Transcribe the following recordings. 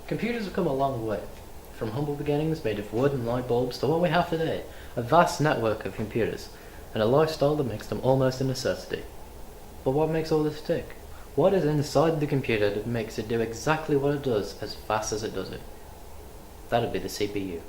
Computers have come a long way, from humble beginnings made of wood and light bulbs to what we have today, a vast network of computers, and a lifestyle that makes them almost a necessity. But what makes all this tick? What is inside the computer that makes it do exactly what it does as fast as it does it? That'd be the CPU.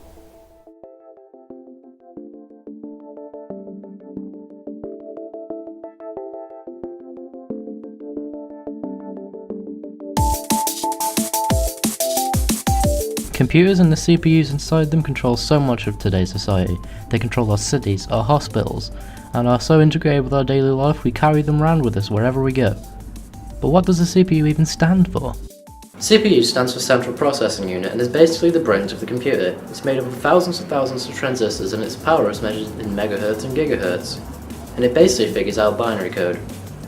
Computers and the CPUs inside them control so much of today's society. They control our cities, our hospitals, and are so integrated with our daily life we carry them around with us wherever we go. But what does the CPU even stand for? CPU stands for Central Processing Unit and is basically the brains of the computer. It's made up of thousands of transistors and its power is measured in megahertz and gigahertz. And it basically figures out binary code.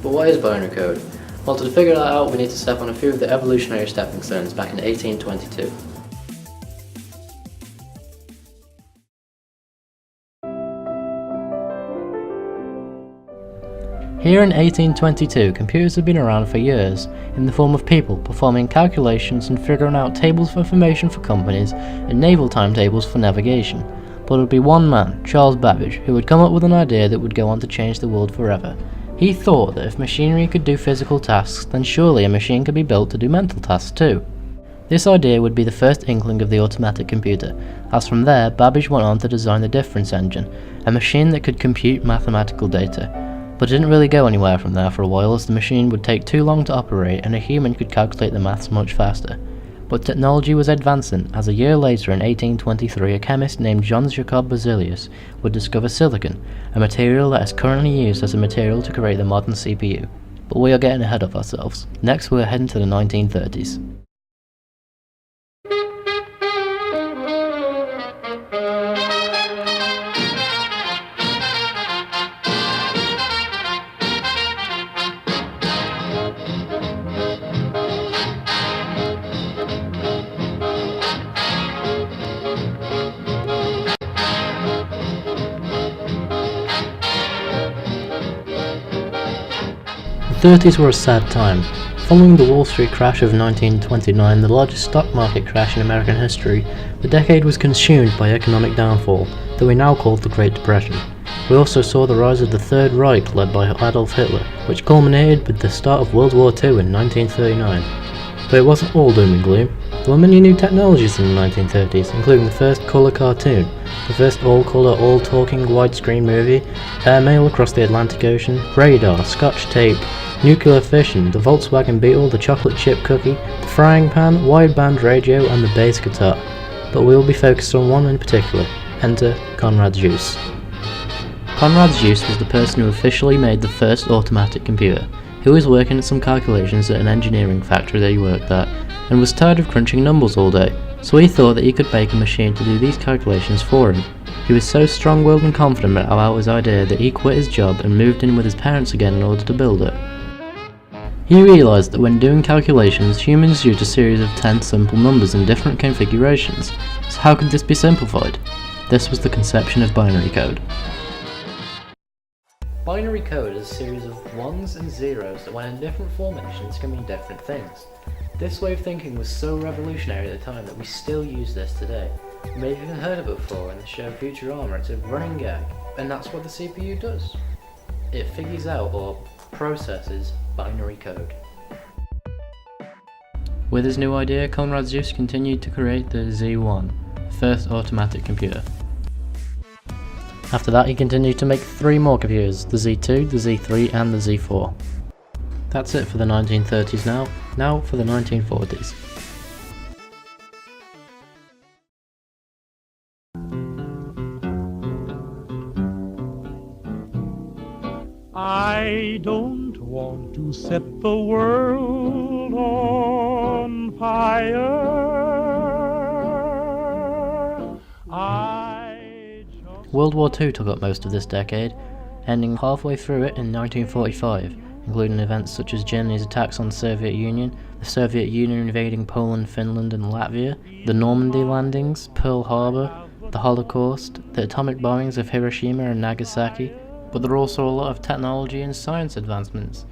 But what is binary code? Well, to figure that out we need to step on a few of the evolutionary stepping stones back in 1822. Here in 1822, computers have been around for years, in the form of people performing calculations and figuring out tables of information for companies and naval timetables for navigation. But it would be one man, Charles Babbage, who would come up with an idea that would go on to change the world forever. He thought that if machinery could do physical tasks, then surely a machine could be built to do mental tasks too. This idea would be the first inkling of the automatic computer, as from there Babbage went on to design the difference engine, a machine that could compute mathematical data. But it didn't really go anywhere from there for a while, as the machine would take too long to operate and a human could calculate the maths much faster. But technology was advancing, as a year later in 1823 a chemist named John Jacob Berzelius would discover silicon, a material that is currently used as a material to create the modern CPU. But we are getting ahead of ourselves. Next we are heading to the 1930s. The 30s were a sad time. Following the Wall Street crash of 1929, the largest stock market crash in American history, the decade was consumed by economic downfall, that we now call the Great Depression. We also saw the rise of the Third Reich led by Adolf Hitler, which culminated with the start of World War II in 1939. But it wasn't all doom and gloom. There were many new technologies in the 1930s, including the first colour cartoon, the first all-colour, all-talking widescreen movie, airmail across the Atlantic Ocean, radar, scotch tape, nuclear fission, the Volkswagen Beetle, the chocolate chip cookie, the frying pan, wideband radio and the bass guitar. But we will be focused on one in particular. Enter Konrad Zuse. Konrad Zuse was the person who officially made the first automatic computer. He was working at some calculations at an engineering factory that he worked at, and was tired of crunching numbers all day, so he thought that he could make a machine to do these calculations for him. He was so strong-willed and confident about his idea that he quit his job and moved in with his parents again in order to build it. He realised that when doing calculations, humans used a series of 10 simple numbers in different configurations, so how could this be simplified? This was the conception of binary code. Binary code is a series of ones and zeros that when in different formations can mean different things. This way of thinking was so revolutionary at the time that we still use this today. You may have even heard of it before in the show Futurama. It's a running gag, and that's what the CPU does. It figures out or processes binary code. With his new idea, Konrad Zuse continued to create the Z1, first automatic computer. After that he continued to make 3 more computers, the Z2, the Z3 and the Z4. That's it for the 1930s now for the 1940s. I don't want to set the world on fire. World War II took up most of this decade, ending halfway through it in 1945, including events such as Germany's attacks on the Soviet Union, the Soviet Union invading Poland, Finland and Latvia, the Normandy landings, Pearl Harbor, the Holocaust, the atomic bombings of Hiroshima and Nagasaki. But there are also a lot of technology and science advancements.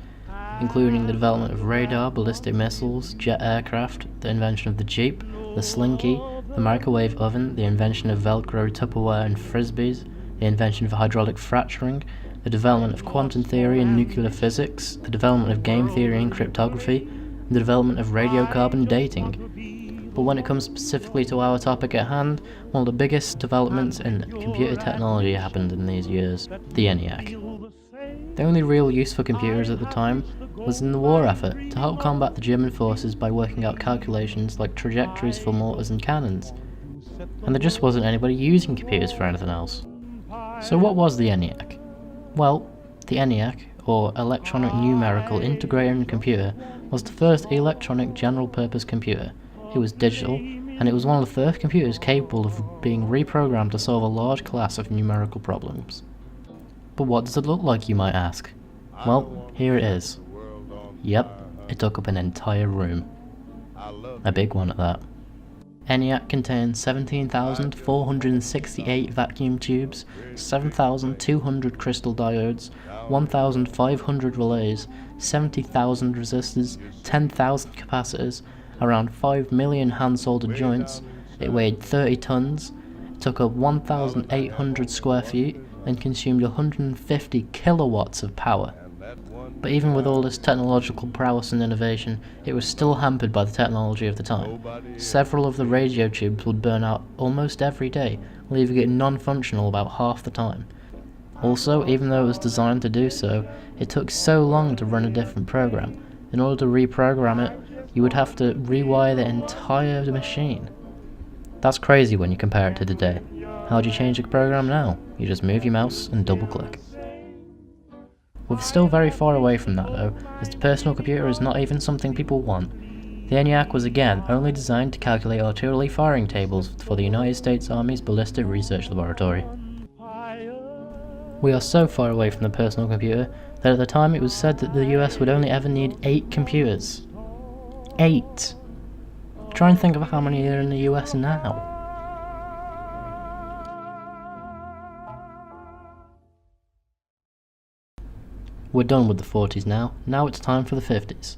including the development of radar, ballistic missiles, jet aircraft, the invention of the Jeep, the Slinky, the microwave oven, the invention of Velcro, Tupperware and Frisbees, the invention of hydraulic fracturing, the development of quantum theory and nuclear physics, the development of game theory and cryptography, and the development of radiocarbon dating. But when it comes specifically to our topic at hand, one of the biggest developments in computer technology happened in these years, the ENIAC. The only real use for computers at the time was in the war effort, to help combat the German forces by working out calculations like trajectories for mortars and cannons. And there just wasn't anybody using computers for anything else. So what was the ENIAC? Well, the ENIAC, or Electronic Numerical Integrated Computer, was the first electronic general-purpose computer. It was digital, and it was one of the first computers capable of being reprogrammed to solve a large class of numerical problems. But what does it look like, you might ask? Well, here it is. Yep, it took up an entire room. A big one at that. ENIAC contains 17,468 vacuum tubes, 7,200 crystal diodes, 1,500 relays, 70,000 resistors, 10,000 capacitors, around 5 million hand-soldered joints. It weighed 30 tons, it took up 1,800 square feet, and consumed 150 kilowatts of power. But even with all this technological prowess and innovation, it was still hampered by the technology of the time. Several of the radio tubes would burn out almost every day, leaving it non-functional about half the time. Also, even though it was designed to do so, it took so long to run a different program. In order to reprogram it, you would have to rewire the entire machine. That's crazy when you compare it to today. How do you change a program now? You just move your mouse and double click. We're still very far away from that though, as the personal computer is not even something people want. The ENIAC was again only designed to calculate artillery firing tables for the United States Army's Ballistic Research Laboratory. We are so far away from the personal computer that at the time it was said that the US would only ever need 8 computers. 8! Try and think of how many are in the US now. We're done with the 40s now it's time for the 50s.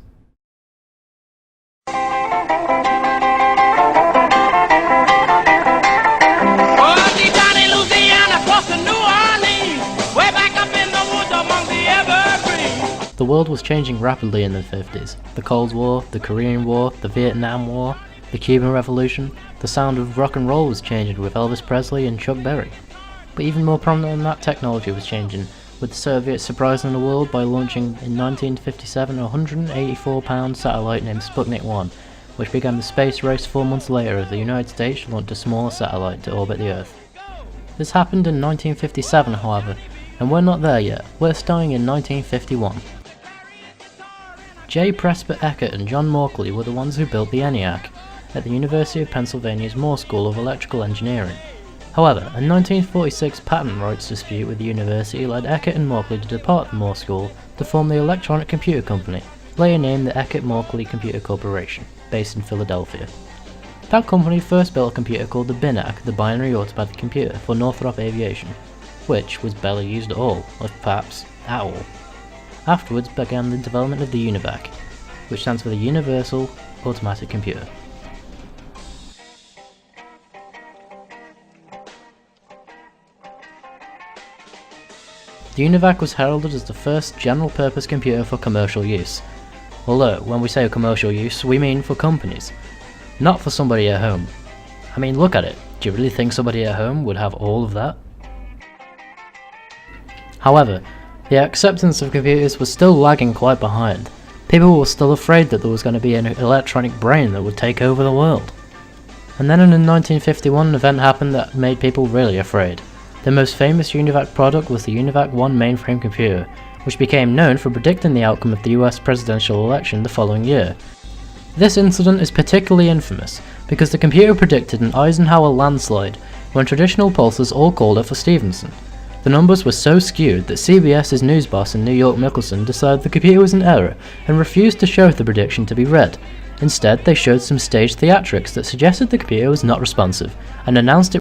The world was changing rapidly in the 50s. The Cold War, the Korean War, the Vietnam War, the Cuban Revolution. The sound of rock and roll was changing with Elvis Presley and Chuck Berry. But even more prominent than that, technology was changing, with the Soviets surprising the world by launching in 1957 a 184-pound satellite named Sputnik 1, which began the space race 4 months later as the United States launched a smaller satellite to orbit the Earth. This happened in 1957, however, and we're not there yet. We're starting in 1951. J. Presper Eckert and John Mauchly were the ones who built the ENIAC at the University of Pennsylvania's Moore School of Electrical Engineering. However, a 1946 patent rights dispute with the university led Eckert and Mauchly to depart the Moore School to form the Electronic Computer Company, later named the Eckert-Mauchly Computer Corporation, based in Philadelphia. That company first built a computer called the BINAC, the Binary Automatic Computer, for Northrop Aviation, which was barely used at all, or perhaps at all. Afterwards began the development of the UNIVAC, which stands for the Universal Automatic Computer. The UNIVAC was heralded as the first general-purpose computer for commercial use. Although, when we say commercial use, we mean for companies, not for somebody at home. I mean, look at it. Do you really think somebody at home would have all of that? However, the acceptance of computers was still lagging quite behind. People were still afraid that there was going to be an electronic brain that would take over the world. And then in 1951 an event happened that made people really afraid. The most famous UNIVAC product was the UNIVAC 1 mainframe computer, which became known for predicting the outcome of the US presidential election the following year. This incident is particularly infamous because the computer predicted an Eisenhower landslide when traditional pollsters all called it for Stevenson. The numbers were so skewed that CBS's news boss in New York, Mickelson, decided the computer was in error and refused to show the prediction to be read. Instead, they showed some staged theatrics that suggested the computer was not responsive and announced it